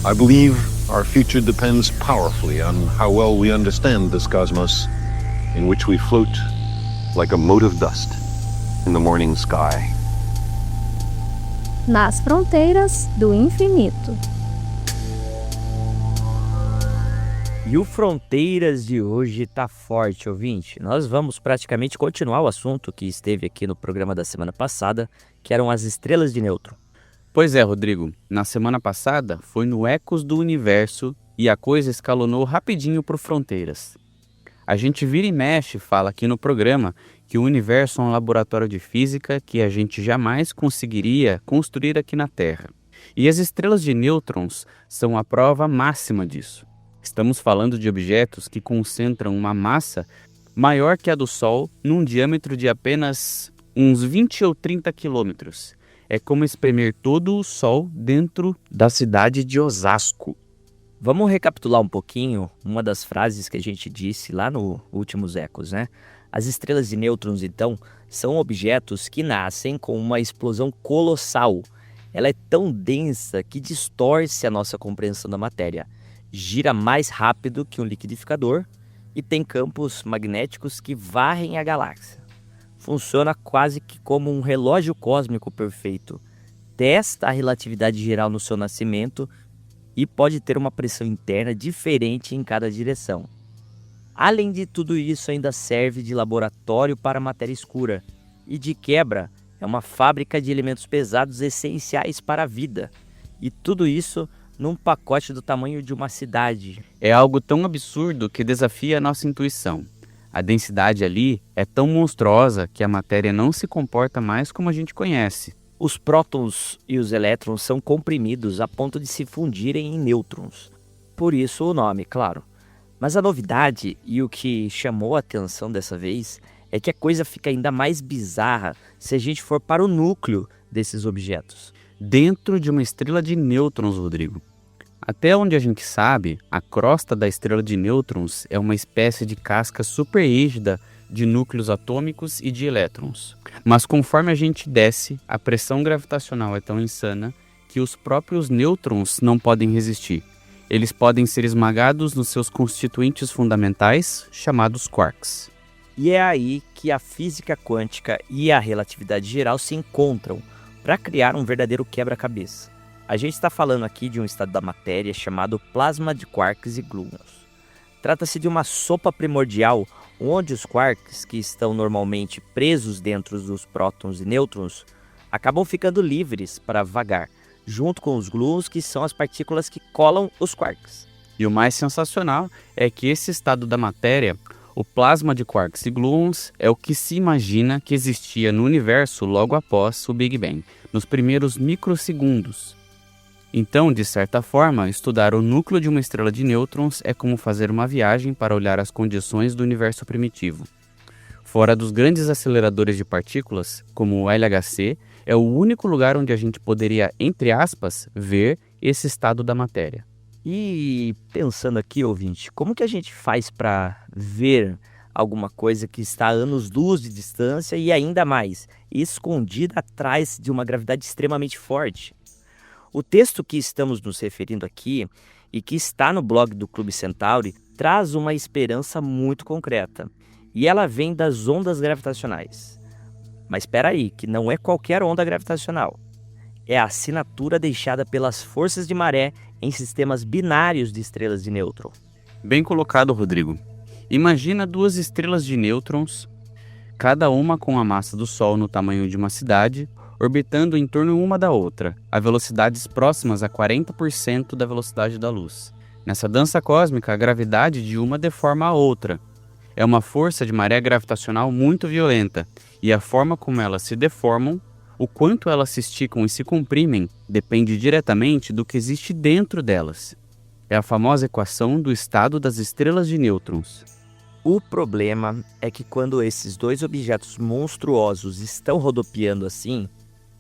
I believe our future depends powerfully on how well we understand this cosmos in which we float like a mote of dust in the morning sky. Nas fronteiras do infinito. E o Fronteiras de hoje tá forte, ouvinte. Nós vamos praticamente continuar o assunto que esteve aqui no programa da semana passada, que eram as estrelas de nêutron. Pois é, Rodrigo. Na semana passada foi no Ecos do Universo e a coisa escalonou rapidinho pro Fronteiras. A gente vira e mexe fala aqui no programa que o universo é um laboratório de física que a gente jamais conseguiria construir aqui na Terra. E as estrelas de nêutrons são a prova máxima disso. Estamos falando de objetos que concentram uma massa maior que a do Sol num diâmetro de apenas uns 20 ou 30 quilômetros. É como espremer todo o Sol dentro da cidade de Osasco. Vamos recapitular um pouquinho uma das frases que a gente disse lá no Últimos Ecos, né? As estrelas de nêutrons, então, são objetos que nascem com uma explosão colossal. Ela é tão densa que distorce a nossa compreensão da matéria. Gira mais rápido que um liquidificador e tem campos magnéticos que varrem a galáxia. Funciona quase que como um relógio cósmico perfeito. Testa a relatividade geral no seu nascimento e pode ter uma pressão interna diferente em cada direção. Além de tudo isso, ainda serve de laboratório para matéria escura e, de quebra, é uma fábrica de elementos pesados essenciais para a vida. E tudo isso num pacote do tamanho de uma cidade. É algo tão absurdo que desafia a nossa intuição. A densidade ali é tão monstruosa que a matéria não se comporta mais como a gente conhece. Os prótons e os elétrons são comprimidos a ponto de se fundirem em nêutrons. Por isso o nome, claro. Mas a novidade e o que chamou a atenção dessa vez é que a coisa fica ainda mais bizarra se a gente for para o núcleo desses objetos. Dentro de uma estrela de nêutrons, Rodrigo. Até onde a gente sabe, a crosta da estrela de nêutrons é uma espécie de casca super rígida de núcleos atômicos e de elétrons. Mas conforme a gente desce, a pressão gravitacional é tão insana que os próprios nêutrons não podem resistir. Eles podem ser esmagados nos seus constituintes fundamentais, chamados quarks. E é aí que a física quântica e a relatividade geral se encontram para criar um verdadeiro quebra-cabeça. A gente está falando aqui de um estado da matéria chamado plasma de quarks e gluons. Trata-se de uma sopa primordial onde os quarks, que estão normalmente presos dentro dos prótons e nêutrons, acabam ficando livres para vagar, junto com os gluons, que são as partículas que colam os quarks. E o mais sensacional é que esse estado da matéria, o plasma de quarks e gluons, é o que se imagina que existia no universo logo após o Big Bang, nos primeiros microsegundos. Então, de certa forma, estudar o núcleo de uma estrela de nêutrons é como fazer uma viagem para olhar as condições do universo primitivo. Fora dos grandes aceleradores de partículas, como o LHC, é o único lugar onde a gente poderia, entre aspas, ver esse estado da matéria. E pensando aqui, ouvinte, como que a gente faz para ver alguma coisa que está a anos-luz de distância e ainda mais, escondida atrás de uma gravidade extremamente forte? O texto que estamos nos referindo aqui e que está no blog do Clube Centauri traz uma esperança muito concreta. E ela vem das ondas gravitacionais. Mas espera aí, que não é qualquer onda gravitacional. É a assinatura deixada pelas forças de maré em sistemas binários de estrelas de nêutron. Bem colocado, Rodrigo. Imagina duas estrelas de nêutrons, cada uma com a massa do Sol no tamanho de uma cidade, orbitando em torno uma da outra, a velocidades próximas a 40% da velocidade da luz. Nessa dança cósmica, a gravidade de uma deforma a outra. É uma força de maré gravitacional muito violenta, e a forma como elas se deformam, o quanto elas se esticam e se comprimem, depende diretamente do que existe dentro delas. É a famosa equação do estado das estrelas de nêutrons. O problema é que quando esses dois objetos monstruosos estão rodopiando assim,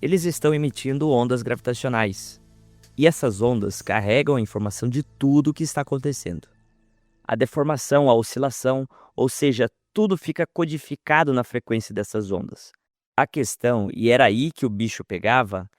eles estão emitindo ondas gravitacionais. E essas ondas carregam a informação de tudo o que está acontecendo. A deformação, a oscilação, ou seja, tudo fica codificado na frequência dessas ondas. A questão, e era aí que o bicho pegava,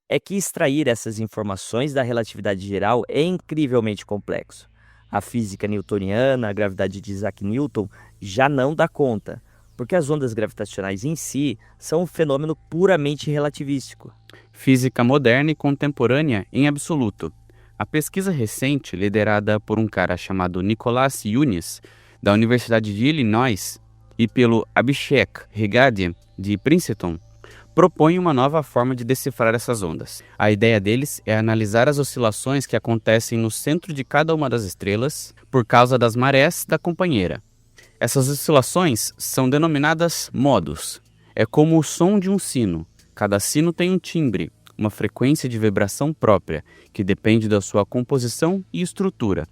é que extrair essas informações da relatividade geral é incrivelmente complexo. A física newtoniana, a gravidade de Isaac Newton, já não dá conta, porque as ondas gravitacionais em si são um fenômeno puramente relativístico. Física moderna e contemporânea em absoluto. A pesquisa recente, liderada por um cara chamado Nicholas Yunis, da Universidade de Illinois, e pelo Abhishek Regadia, de Princeton, propõe uma nova forma de decifrar essas ondas. A ideia deles é analisar as oscilações que acontecem no centro de cada uma das estrelas por causa das marés da companheira. Essas oscilações são denominadas modos. É como o som de um sino. Cada sino tem um timbre, uma frequência de vibração própria, que depende da sua composição e estrutura.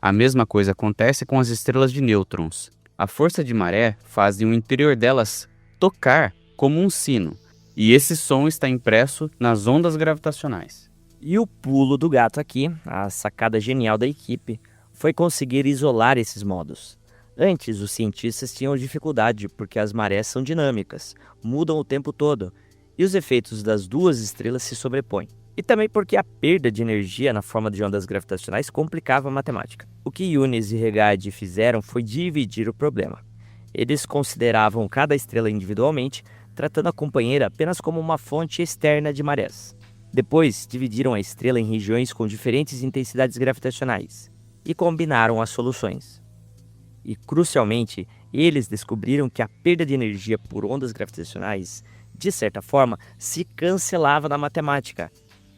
A mesma coisa acontece com as estrelas de nêutrons. A força de maré faz o interior delas tocar como um sino, e esse som está impresso nas ondas gravitacionais. E o pulo do gato aqui, a sacada genial da equipe, foi conseguir isolar esses modos. Antes, os cientistas tinham dificuldade porque as marés são dinâmicas, mudam o tempo todo, e os efeitos das duas estrelas se sobrepõem. E também porque a perda de energia na forma de ondas gravitacionais complicava a matemática. O que Yunis e Regadi fizeram foi dividir o problema. Eles consideravam cada estrela individualmente, tratando a companheira apenas como uma fonte externa de marés. Depois, dividiram a estrela em regiões com diferentes intensidades gravitacionais e combinaram as soluções. E, crucialmente, eles descobriram que a perda de energia por ondas gravitacionais, de certa forma, se cancelava na matemática,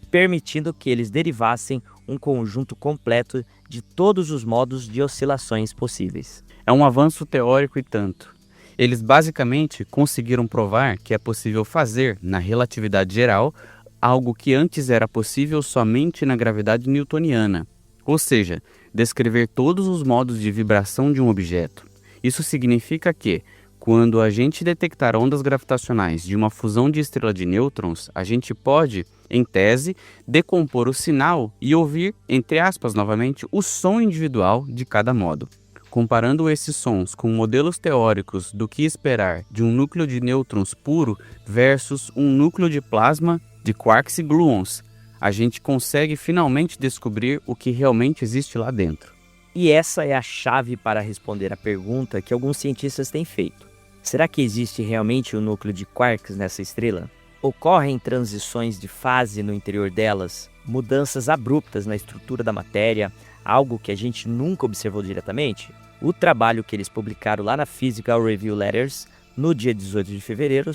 permitindo que eles derivassem um conjunto completo de todos os modos de oscilações possíveis. É um avanço teórico e tanto. Eles basicamente conseguiram provar que é possível fazer, na relatividade geral, algo que antes era possível somente na gravidade newtoniana, ou seja, descrever todos os modos de vibração de um objeto. Isso significa que, quando a gente detectar ondas gravitacionais de uma fusão de estrela de nêutrons, a gente pode, em tese, decompor o sinal e ouvir, entre aspas novamente, o som individual de cada modo. Comparando esses sons com modelos teóricos do que esperar de um núcleo de nêutrons puro versus um núcleo de plasma de quarks e gluons, a gente consegue finalmente descobrir o que realmente existe lá dentro. E essa é a chave para responder a pergunta que alguns cientistas têm feito. Será que existe realmente um núcleo de quarks nessa estrela? Ocorrem transições de fase no interior delas, mudanças abruptas na estrutura da matéria, algo que a gente nunca observou diretamente? O trabalho que eles publicaram lá na Physical Review Letters, no dia 18 de fevereiro,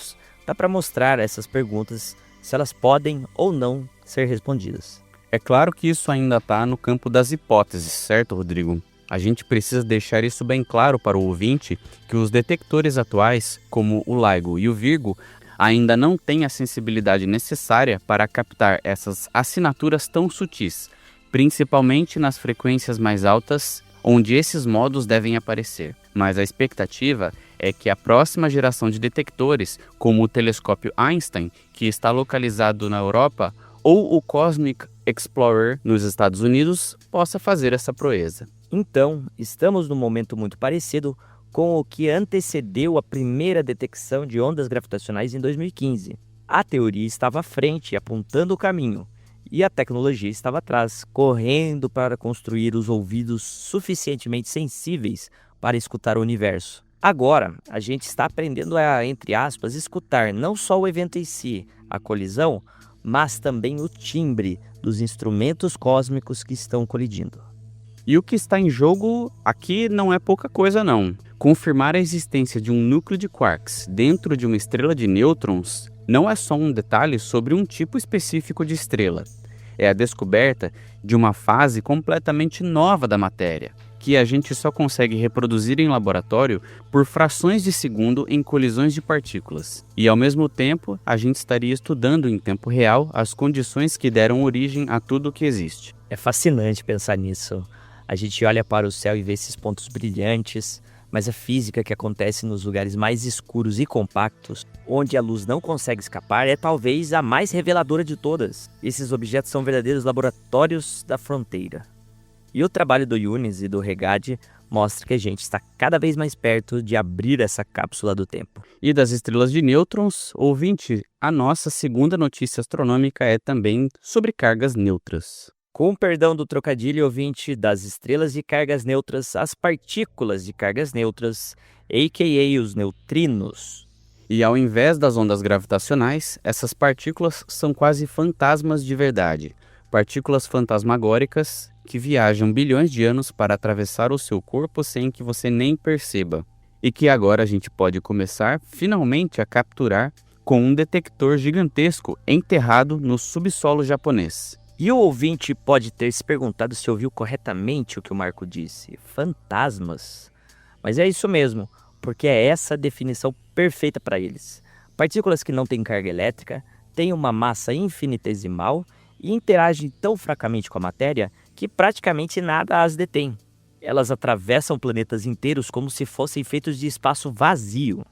dá para mostrar essas perguntas, se elas podem ou não ser respondidas. É claro que isso ainda está no campo das hipóteses, certo, Rodrigo? A gente precisa deixar isso bem claro para o ouvinte que os detectores atuais, como o LIGO e o Virgo, ainda não têm a sensibilidade necessária para captar essas assinaturas tão sutis, principalmente nas frequências mais altas, onde esses modos devem aparecer. Mas a expectativa é que a próxima geração de detectores, como o telescópio Einstein, que está localizado na Europa, ou o Cosmic Explorer nos Estados Unidos, possa fazer essa proeza. Então, estamos num momento muito parecido com o que antecedeu a primeira detecção de ondas gravitacionais em 2015. A teoria estava à frente, apontando o caminho, e a tecnologia estava atrás, correndo para construir os ouvidos suficientemente sensíveis para escutar o universo. Agora, a gente está aprendendo a, entre aspas, escutar não só o evento em si, a colisão, mas também o timbre dos instrumentos cósmicos que estão colidindo. E o que está em jogo aqui não é pouca coisa não. Confirmar a existência de um núcleo de quarks dentro de uma estrela de nêutrons não é só um detalhe sobre um tipo específico de estrela. É a descoberta de uma fase completamente nova da matéria, que a gente só consegue reproduzir em laboratório por frações de segundo em colisões de partículas. E ao mesmo tempo, a gente estaria estudando em tempo real as condições que deram origem a tudo o que existe. É fascinante pensar nisso. A gente olha para o céu e vê esses pontos brilhantes, mas a física que acontece nos lugares mais escuros e compactos, onde a luz não consegue escapar, é talvez a mais reveladora de todas. Esses objetos são verdadeiros laboratórios da fronteira. E o trabalho do Yunis e do Regadi mostra que a gente está cada vez mais perto de abrir essa cápsula do tempo. E das estrelas de nêutrons, ouvinte, a nossa segunda notícia astronômica é também sobre cargas neutras. Com perdão do trocadilho, ouvinte, das estrelas de cargas neutras, as partículas de cargas neutras, a.k.a. os neutrinos. E ao invés das ondas gravitacionais, essas partículas são quase fantasmas de verdade. Partículas fantasmagóricas que viajam bilhões de anos para atravessar o seu corpo sem que você nem perceba. E que agora a gente pode começar finalmente a capturar com um detector gigantesco enterrado no subsolo japonês. E o ouvinte pode ter se perguntado se ouviu corretamente o que o Marco disse. Fantasmas? Mas é isso mesmo, porque é essa a definição perfeita para eles. Partículas que não têm carga elétrica, têm uma massa infinitesimal e interagem tão fracamente com a matéria que praticamente nada as detém. Elas atravessam planetas inteiros como se fossem feitos de espaço vazio.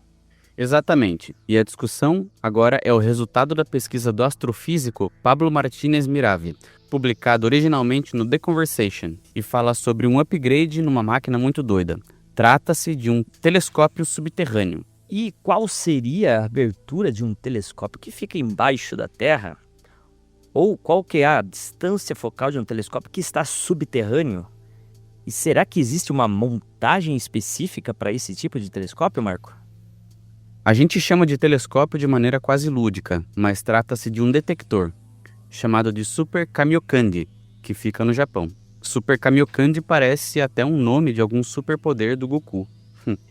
Exatamente. E a discussão agora é o resultado da pesquisa do astrofísico Pablo Martínez Miravi, publicado originalmente no The Conversation, e fala sobre um upgrade numa máquina muito doida. Trata-se de um telescópio subterrâneo. E qual seria a abertura de um telescópio que fica embaixo da Terra? Ou qual que é a distância focal de um telescópio que está subterrâneo? E será que existe uma montagem específica para esse tipo de telescópio, Marco? A gente chama de telescópio de maneira quase lúdica, mas trata-se de um detector, chamado de Super Kamiokande, que fica no Japão. Super Kamiokande parece até um nome de algum superpoder do Goku,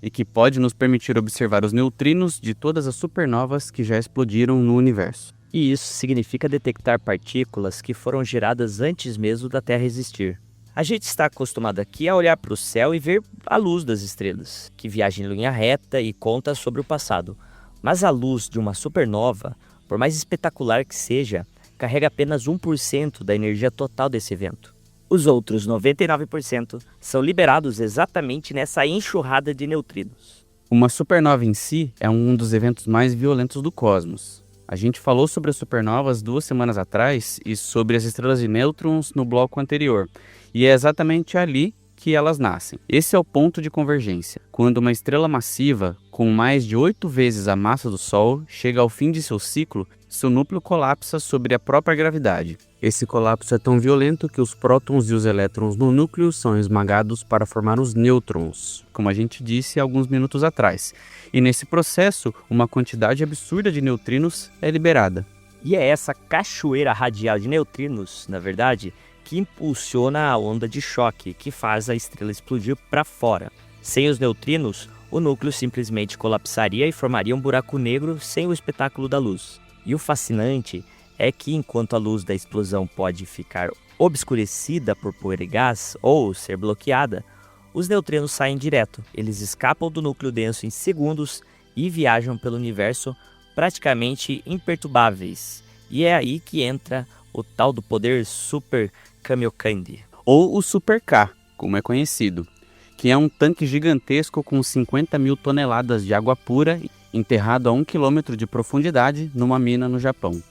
e que pode nos permitir observar os neutrinos de todas as supernovas que já explodiram no universo. E isso significa detectar partículas que foram geradas antes mesmo da Terra existir. A gente está acostumado aqui a olhar para o céu e ver a luz das estrelas, que viaja em linha reta e conta sobre o passado. Mas a luz de uma supernova, por mais espetacular que seja, carrega apenas 1% da energia total desse evento. Os outros 99% são liberados exatamente nessa enxurrada de neutrinos. Uma supernova em si é um dos eventos mais violentos do cosmos. A gente falou sobre as supernovas 2 semanas atrás e sobre as estrelas de nêutrons no bloco anterior. E é exatamente ali que elas nascem. Esse é o ponto de convergência. Quando uma estrela massiva, com mais de 8 vezes a massa do Sol, chega ao fim de seu ciclo, seu núcleo colapsa sobre a própria gravidade. Esse colapso é tão violento que os prótons e os elétrons no núcleo são esmagados para formar os nêutrons, como a gente disse alguns minutos atrás. E nesse processo, uma quantidade absurda de neutrinos é liberada. E é essa cachoeira radial de neutrinos, na verdade, que impulsiona a onda de choque, que faz a estrela explodir para fora. Sem os neutrinos, o núcleo simplesmente colapsaria e formaria um buraco negro sem o espetáculo da luz. E o fascinante é que enquanto a luz da explosão pode ficar obscurecida por poeira e gás ou ser bloqueada, os neutrinos saem direto. Eles escapam do núcleo denso em segundos e viajam pelo universo praticamente imperturbáveis. E é aí que entra o tal do poder Super Kamiokande. Ou o Super K, como é conhecido, que é um tanque gigantesco com 50 mil toneladas de água pura enterrado a 1 quilômetro de profundidade numa mina no Japão.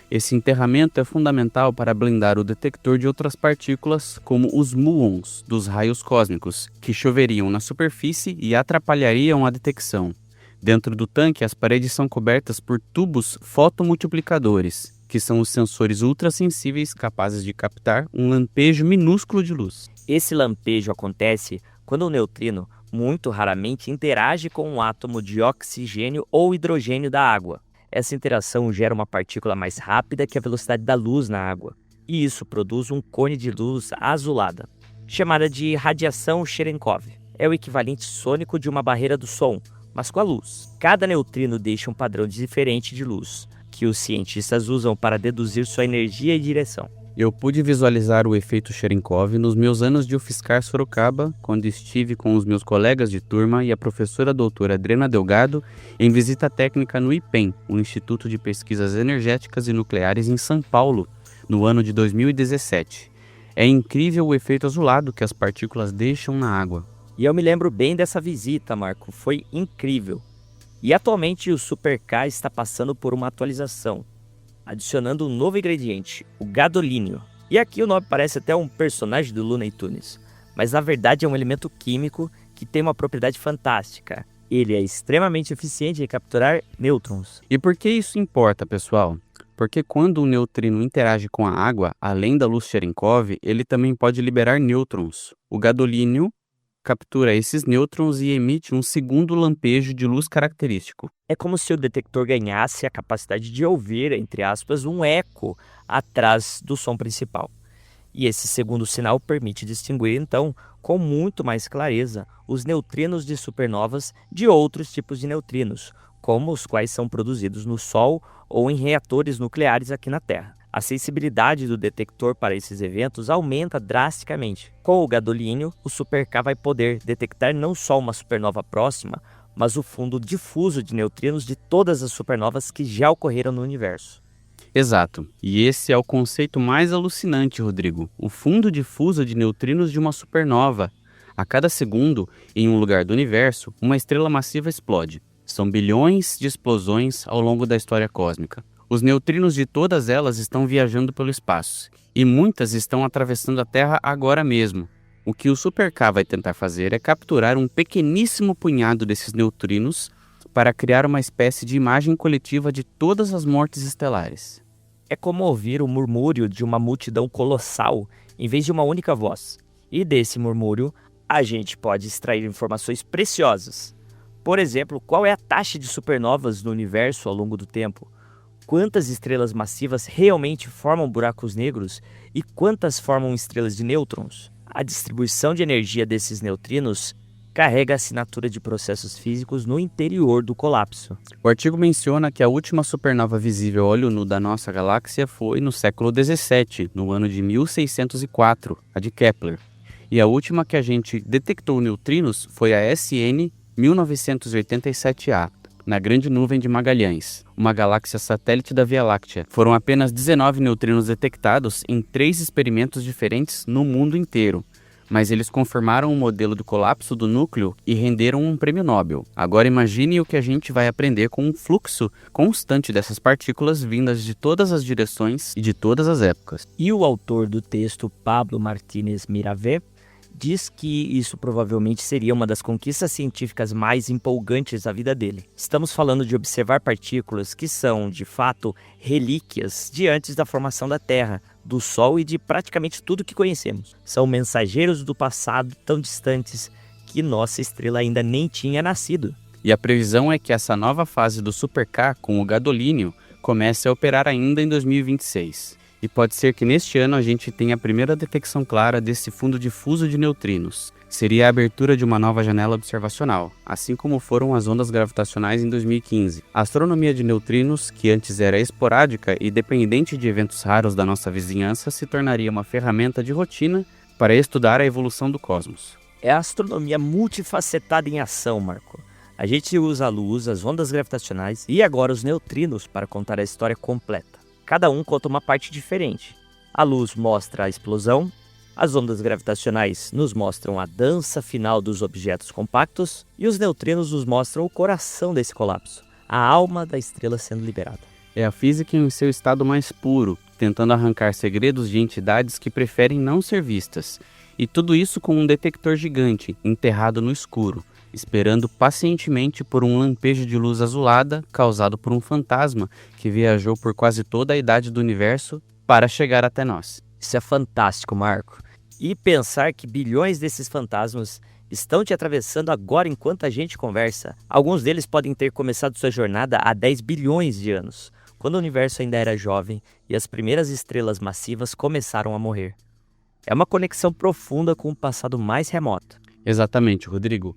Esse enterramento é fundamental para blindar o detector de outras partículas, como os muons dos raios cósmicos, que choveriam na superfície e atrapalhariam a detecção. Dentro do tanque, as paredes são cobertas por tubos fotomultiplicadores, que são os sensores ultrassensíveis capazes de captar um lampejo minúsculo de luz. Esse lampejo acontece quando o neutrino, muito raramente, interage com um átomo de oxigênio ou hidrogênio da água. Essa interação gera uma partícula mais rápida que a velocidade da luz na água, e isso produz um cone de luz azulada, chamada de radiação Cherenkov. É o equivalente sônico de uma barreira do som, mas com a luz. Cada neutrino deixa um padrão diferente de luz, que os cientistas usam para deduzir sua energia e direção. Eu pude visualizar o efeito Cherenkov nos meus anos de UFSCar Sorocaba, quando estive com os meus colegas de turma e a professora doutora Adriana Delgado em visita técnica no IPEM, o Instituto de Pesquisas Energéticas e Nucleares em São Paulo, no ano de 2017. É incrível o efeito azulado que as partículas deixam na água. E eu me lembro bem dessa visita, Marco, foi incrível. E atualmente o Super K está passando por uma atualização, adicionando um novo ingrediente, o gadolínio. E aqui o nome parece até um personagem do Looney Tunes. mas na verdade é um elemento químico que tem uma propriedade fantástica. Ele é extremamente eficiente em capturar nêutrons. E por que isso importa, pessoal? Porque quando o neutrino interage com a água, além da luz Cherenkov, ele também pode liberar nêutrons. O gadolínio captura esses nêutrons e emite um segundo lampejo de luz característico. É como se o detector ganhasse a capacidade de ouvir, entre aspas, um eco atrás do som principal. E esse segundo sinal permite distinguir, então, com muito mais clareza, os neutrinos de supernovas de outros tipos de neutrinos, como os quais são produzidos no Sol ou em reatores nucleares aqui na Terra. A sensibilidade do detector para esses eventos aumenta drasticamente. Com o gadolínio, o Super-K vai poder detectar não só uma supernova próxima, mas o fundo difuso de neutrinos de todas as supernovas que já ocorreram no universo. Exato. E esse é o conceito mais alucinante, Rodrigo. O fundo difuso de neutrinos de uma supernova. A cada segundo, em um lugar do universo, uma estrela massiva explode. São bilhões de explosões ao longo da história cósmica. Os neutrinos de todas elas estão viajando pelo espaço, e muitas estão atravessando a Terra agora mesmo. O que o Super-K vai tentar fazer é capturar um pequeníssimo punhado desses neutrinos para criar uma espécie de imagem coletiva de todas as mortes estelares. É como ouvir o murmúrio de uma multidão colossal em vez de uma única voz. E desse murmúrio, a gente pode extrair informações preciosas. Por exemplo, qual é a taxa de supernovas no universo ao longo do tempo? Quantas estrelas massivas realmente formam buracos negros e quantas formam estrelas de nêutrons? A distribuição de energia desses neutrinos carrega a assinatura de processos físicos no interior do colapso. O artigo menciona que a última supernova visível a olho nu da nossa galáxia foi no século XVII, no ano de 1604, a de Kepler. E a última que a gente detectou neutrinos foi a SN 1987A, na Grande Nuvem de Magalhães, uma galáxia satélite da Via Láctea. Foram apenas 19 neutrinos detectados em 3 experimentos diferentes no mundo inteiro, mas eles confirmaram o modelo do colapso do núcleo e renderam um prêmio Nobel. Agora imagine o que a gente vai aprender com um fluxo constante dessas partículas vindas de todas as direções e de todas as épocas. E o autor do texto, Pablo Martínez Miravé, diz que isso provavelmente seria uma das conquistas científicas mais empolgantes da vida dele. Estamos falando de observar partículas que são, de fato, relíquias de antes da formação da Terra, do Sol e de praticamente tudo que conhecemos. São mensageiros do passado tão distantes que nossa estrela ainda nem tinha nascido. E a previsão é que essa nova fase do Super-K com o gadolínio comece a operar ainda em 2026. E pode ser que neste ano a gente tenha a primeira detecção clara desse fundo difuso de neutrinos. Seria a abertura de uma nova janela observacional, assim como foram as ondas gravitacionais em 2015. A astronomia de neutrinos, que antes era esporádica e dependente de eventos raros da nossa vizinhança, se tornaria uma ferramenta de rotina para estudar a evolução do cosmos. É a astronomia multifacetada em ação, Marco. A gente usa a luz, as ondas gravitacionais e agora os neutrinos para contar a história completa. Cada um conta uma parte diferente. A luz mostra a explosão, as ondas gravitacionais nos mostram a dança final dos objetos compactos e os neutrinos nos mostram o coração desse colapso, a alma da estrela sendo liberada. É a física em seu estado mais puro, tentando arrancar segredos de entidades que preferem não ser vistas. E tudo isso com um detector gigante, enterrado no escuro, esperando pacientemente por um lampejo de luz azulada causado por um fantasma que viajou por quase toda a idade do universo para chegar até nós. Isso é fantástico, Marco. E pensar que bilhões desses fantasmas estão te atravessando agora enquanto a gente conversa. Alguns deles podem ter começado sua jornada há 10 bilhões de anos, quando o universo ainda era jovem e as primeiras estrelas massivas começaram a morrer. É uma conexão profunda com o passado mais remoto. Exatamente, Rodrigo.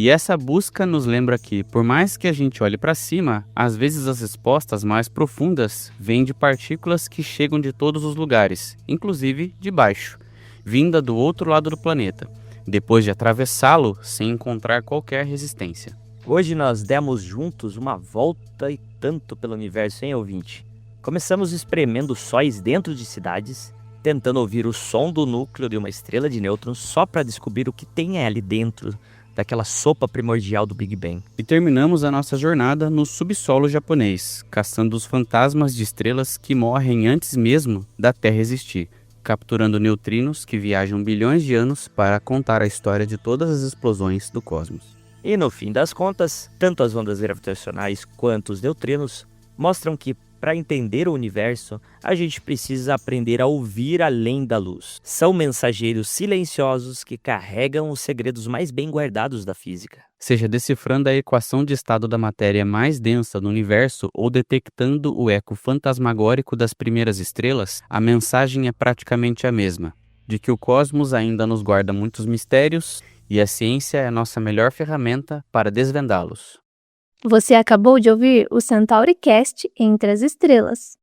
E essa busca nos lembra que, por mais que a gente olhe para cima, às vezes as respostas mais profundas vêm de partículas que chegam de todos os lugares, inclusive de baixo, vinda do outro lado do planeta, depois de atravessá-lo sem encontrar qualquer resistência. Hoje nós demos juntos uma volta e tanto pelo universo, hein, ouvinte? Começamos espremendo sóis dentro de cidades, tentando ouvir o som do núcleo de uma estrela de nêutrons só para descobrir o que tem ali dentro daquela sopa primordial do Big Bang. E terminamos a nossa jornada no subsolo japonês, caçando os fantasmas de estrelas que morrem antes mesmo da Terra existir. capturando neutrinos que viajam bilhões de anos para contar a história de todas as explosões do cosmos. E no fim das contas, tanto as ondas gravitacionais quanto os neutrinos mostram que, para entender o universo, a gente precisa aprender a ouvir além da luz. São mensageiros silenciosos que carregam os segredos mais bem guardados da física. Seja decifrando a equação de estado da matéria mais densa do universo ou detectando o eco fantasmagórico das primeiras estrelas, a mensagem é praticamente a mesma, de que o cosmos ainda nos guarda muitos mistérios e a ciência é a nossa melhor ferramenta para desvendá-los. Você acabou de ouvir o CentauriCast Entre as Estrelas.